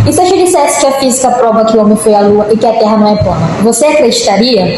E se eu te dissesse que a física prova que o homem foi à Lua e que a Terra não é plana, você acreditaria?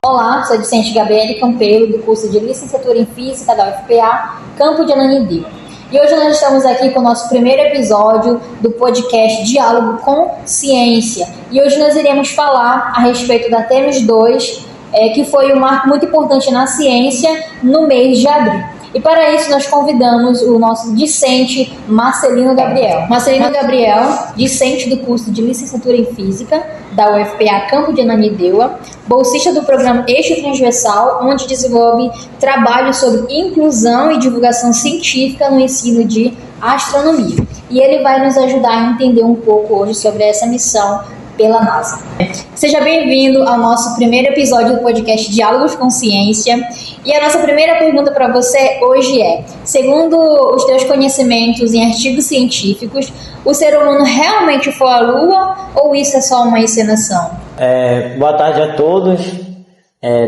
Olá, sou a discente Gabriele Campelo, do curso de Licenciatura em Física da UFPA, Campo de Ananindeua. E hoje nós estamos aqui com o nosso primeiro episódio do podcast Diálogo com Ciência. E hoje nós iremos falar a respeito da Artemis II, que foi um marco muito importante na ciência no mês de abril. E para isso nós convidamos o nosso discente Marcelino Gabriel. Marcelino Gabriel, discente do curso de Licenciatura em Física da UFPA Campo de Ananindeua, bolsista do programa Eixo Transversal, onde desenvolve trabalhos sobre inclusão e divulgação científica no ensino de astronomia. E ele vai nos ajudar a entender um pouco hoje sobre essa missão pela NASA. Seja bem-vindo ao nosso primeiro episódio do podcast Diálogos com Ciência. E a nossa primeira pergunta para você hoje é: segundo os teus conhecimentos em artigos científicos, o ser humano realmente foi à Lua ou isso é só uma encenação? Boa tarde a todos.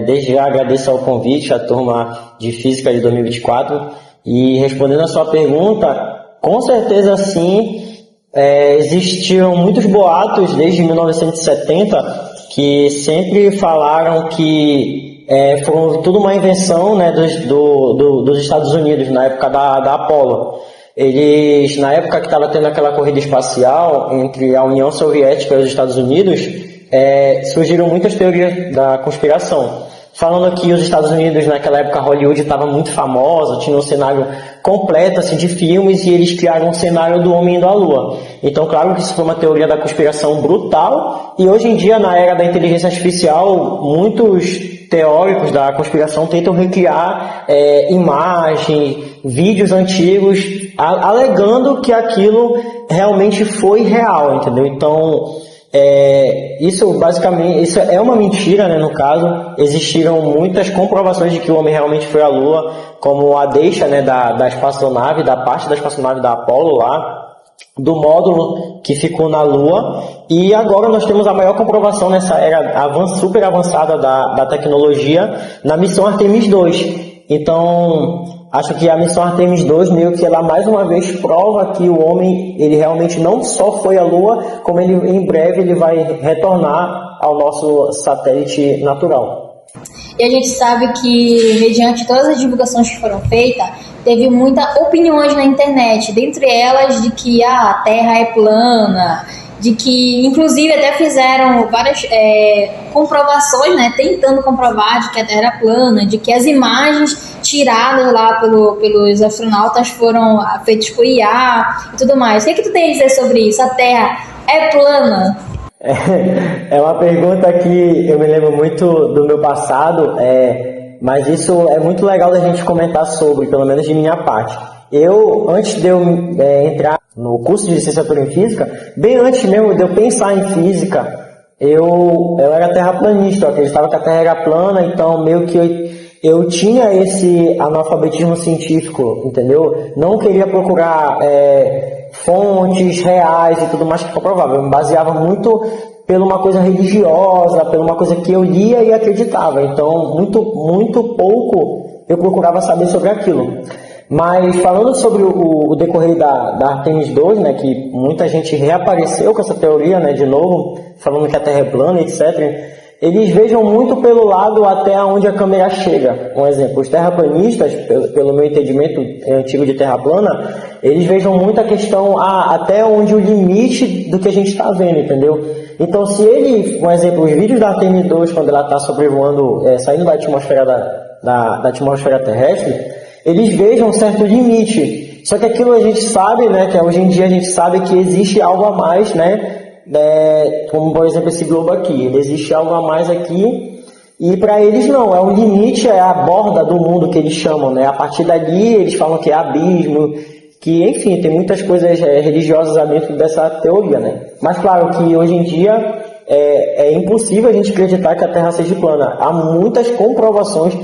Desde já agradeço ao convite, à turma de Física de 2024. E respondendo a sua pergunta, com certeza sim. Existiam muitos boatos desde 1970 que sempre falaram que foi tudo uma invenção, né, dos Estados Unidos na época da Apollo. Eles, na época que estava tendo aquela corrida espacial entre a União Soviética e os Estados Unidos, surgiram muitas teorias da conspiração. Falando que os Estados Unidos, naquela época, Hollywood estava muito famosa, tinha um cenário completo assim, de filmes, e eles criaram um cenário do homem indo à Lua. Então, claro que isso foi uma teoria da conspiração brutal, e hoje em dia, na era da inteligência artificial, muitos teóricos da conspiração tentam recriar imagens, vídeos antigos, alegando que aquilo realmente foi real, entendeu? Então, isso basicamente, isso é uma mentira, né? No caso, existiram muitas comprovações de que o homem realmente foi à Lua, como a deixa, né, da espaçonave, da parte da espaçonave da Apollo lá, do módulo que ficou na Lua. E agora nós temos a maior comprovação nessa era super avançada da tecnologia na missão Artemis II. Então, acho que a missão Artemis II, meio que ela mais uma vez prova que o homem, ele realmente não só foi à Lua, como ele em breve ele vai retornar ao nosso satélite natural. E a gente sabe que, mediante todas as divulgações que foram feitas, teve muitas opiniões na internet, dentre elas de que a Terra é plana, de que, inclusive, até fizeram várias comprovações, né, tentando comprovar de que a Terra era plana, de que as imagens tiradas lá pelos astronautas foram feitas por IA e tudo mais. O que tu tem a dizer sobre isso? A Terra é plana? É uma pergunta que eu me lembro muito do meu passado, mas isso é muito legal da gente comentar sobre, pelo menos de minha parte. Antes de eu entrar no curso de licenciatura em Física, bem antes mesmo de eu pensar em Física, eu era terraplanista, eu acreditava que a Terra era plana, então meio que eu tinha esse analfabetismo científico, entendeu? Não queria procurar fontes reais e tudo mais que comprovável. Eu me baseava muito por uma coisa religiosa, por uma coisa que eu lia e acreditava. Então, muito pouco eu procurava saber sobre aquilo. Mas falando sobre o decorrer da Artemis II, né, que muita gente reapareceu com essa teoria, né, de novo, falando que a Terra é plana, etc., eles vejam muito pelo lado até onde a câmera chega. Um exemplo, os terraplanistas, pelo meu entendimento antigo de terra plana, eles vejam muito a questão até onde o limite do que a gente está vendo, entendeu? Então, se um exemplo, os vídeos da Artemis II, quando ela está sobrevoando, saindo da atmosfera da atmosfera terrestre, eles vejam um certo limite. Só que aquilo a gente sabe, né, que hoje em dia a gente sabe que existe algo a mais, né? Como por exemplo esse globo aqui, existe algo a mais aqui, e para eles não, é um limite, é a borda do mundo que eles chamam, né? A partir dali eles falam que é abismo, que enfim, tem muitas coisas religiosas dentro dessa teoria, né? Mas claro que hoje em dia é impossível a gente acreditar que a Terra seja plana. Há muitas comprovações,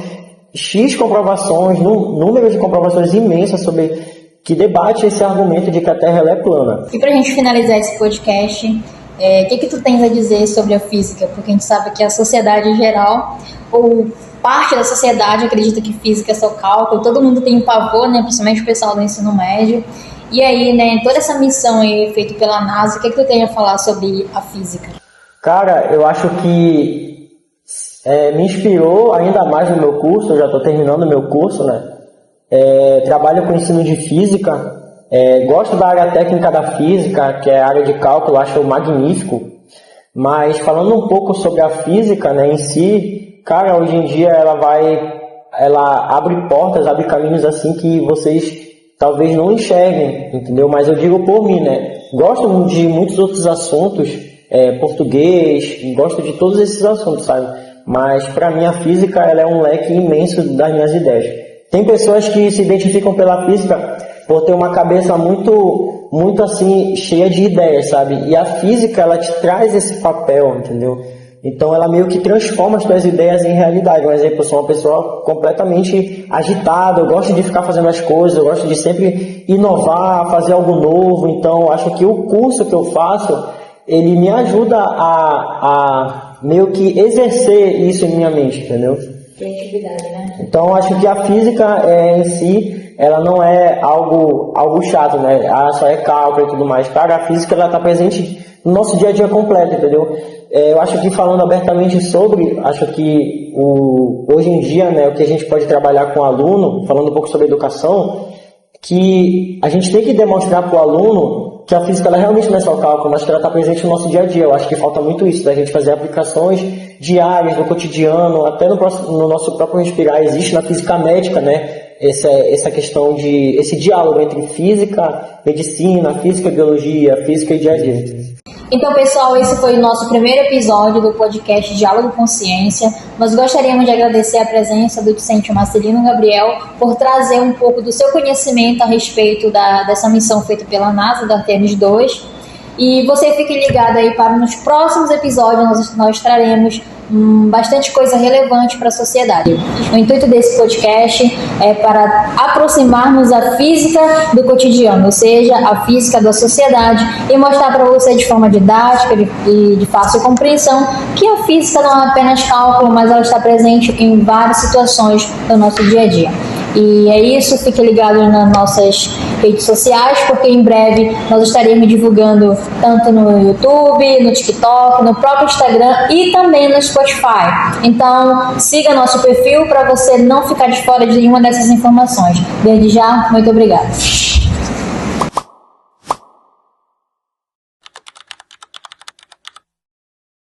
X comprovações, número de comprovações imensas sobre que debate esse argumento de que a Terra ela é plana. E para a gente finalizar esse podcast, o que tu tens a dizer sobre a física? Porque a gente sabe que a sociedade em geral, ou parte da sociedade acredita que física é só cálculo, todo mundo tem um pavor, né, principalmente o pessoal do ensino médio. E aí, né, toda essa missão aí feita pela NASA, o que tu tem a falar sobre a física? Cara, eu acho que me inspirou ainda mais no meu curso. Eu já estou terminando o meu curso, né? Trabalho com ensino de física, gosto da área técnica da física, que é a área de cálculo, acho magnífico. Mas falando um pouco sobre a física, né, em si, cara, hoje em dia ela abre portas, abre caminhos assim que vocês talvez não enxerguem, entendeu? Mas eu digo por mim, né? Gosto de muitos outros assuntos, português, gosto de todos esses assuntos, sabe? Mas para mim a física, ela é um leque imenso das minhas ideias. Tem pessoas que se identificam pela física por ter uma cabeça muito assim, cheia de ideias, sabe? E a física, ela te traz esse papel, entendeu? Então ela meio que transforma as tuas ideias em realidade. Um exemplo, eu sou uma pessoa completamente agitada, eu gosto de ficar fazendo as coisas, eu gosto de sempre inovar, fazer algo novo. Então acho que o curso que eu faço, ele me ajuda a meio que exercer isso em minha mente, entendeu? Criatividade, né? Então acho que a física em si, ela não é algo chato, né? Só é cálculo e tudo mais. Cara, a física, ela está presente no nosso dia a dia completo, entendeu? Eu acho que falando abertamente sobre, acho que hoje em dia, né, o que a gente pode trabalhar com o aluno, falando um pouco sobre educação, que a gente tem que demonstrar para o aluno que a física, ela realmente não é só cálculo, mas que ela está presente no nosso dia a dia. Eu acho que falta muito isso, da gente fazer aplicações diárias, no cotidiano, até no nosso próprio respirar. Existe na física médica, né, essa questão esse diálogo entre física, medicina, física, biologia, física e dia a dia. Então, pessoal, esse foi o nosso primeiro episódio do podcast Diálogo com Ciência. Nós gostaríamos de agradecer a presença do docente Marcelino Gabriel por trazer um pouco do seu conhecimento a respeito dessa missão feita pela NASA, da Artemis 2. E você fique ligado aí para nos próximos episódios, nós traremos bastante coisa relevante para a sociedade. O intuito desse podcast é para aproximarmos a física do cotidiano, ou seja, a física da sociedade, e mostrar para você de forma didática e de fácil compreensão que a física não é apenas cálculo, mas ela está presente em várias situações do nosso dia a dia. E é isso, fique ligado nas nossas redes sociais, porque em breve nós estaremos divulgando tanto no YouTube, no TikTok, no próprio Instagram e também no Spotify. Então, siga nosso perfil para você não ficar de fora de nenhuma dessas informações. Desde já, muito obrigada.